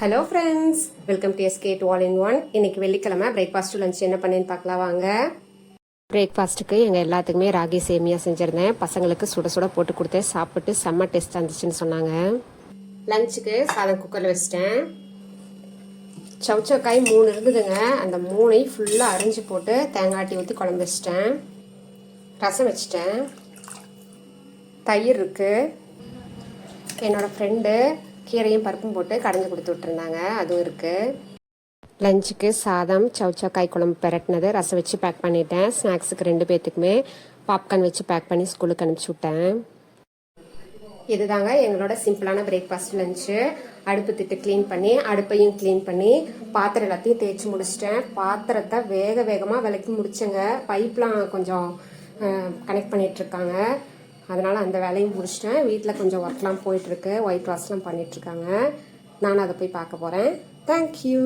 Hello friends, welcome to SK to all in one. இன்னைக்கு வெள்ளிக்கிழமை breakfast lunch என்ன பண்ணேன்னு பார்க்கலாம் வாங்க. பிரேக்ஃபாஸ்ட்டுக்கு எங்கள் எல்லாத்துக்குமே ராகி சேமியா செஞ்சுருந்தேன். பசங்களுக்கு சுட சுட போட்டு கொடுத்தேன். சாப்பிட்டு செம்ம டேஸ்ட்டாக இருந்துச்சுன்னு சொன்னாங்க. லஞ்சுக்கு சாதம் குக்கரில் வச்சிட்டேன். சவுச்சக்காய் 3 இருந்ததுங்க. அந்த 3ஐயும் ஃபுல்லாக அரிஞ்சு போட்டு தேங்காய் ஊற்றி குழம்பு வச்சிட்டேன். ரசம் வச்சிட்டேன். தயிர் இருக்குது. என்னோடய ஃப்ரெண்டு கீரையும் பருப்பும் போட்டு கடைஞ்சி கொடுத்து விட்டுருந்தாங்க, அதுவும் இருக்குது. லஞ்சுக்கு சாதம், சவுச்சக்காய் குழம்பு பெரட்டினது, ரசம் வச்சு பேக் பண்ணிட்டேன். ஸ்நாக்ஸுக்கு 2 பேர்த்துக்குமே பாப்கார்ன் வச்சு பேக் பண்ணி ஸ்கூலுக்கு அனுப்பிச்சி விட்டேன். இதுதாங்க எங்களோட சிம்பிளான பிரேக்ஃபாஸ்ட் லஞ்சு. அடுப்பு திட்டு க்ளீன் பண்ணி, அடுப்பையும் க்ளீன் பண்ணி, பாத்திரம் எல்லாத்தையும் தேய்ச்சி முடிச்சிட்டேன். பாத்திரத்தை வேகமாக விளக்கி முடிச்சேங்க. பைப்லாம் கொஞ்சம் கனெக்ட் பண்ணிகிட்ருக்காங்க, அதனால் அந்த வேலையும் முடிச்சிட்டேன். வீட்டில் கொஞ்சம் ஒர்க்லாம் போயிட்டுருக்கு, ஒயிட் வாஷ்லாம் பண்ணிகிட்ருக்காங்க. நான் அதை போய் பார்க்க போகிறேன். தேங்க்யூ.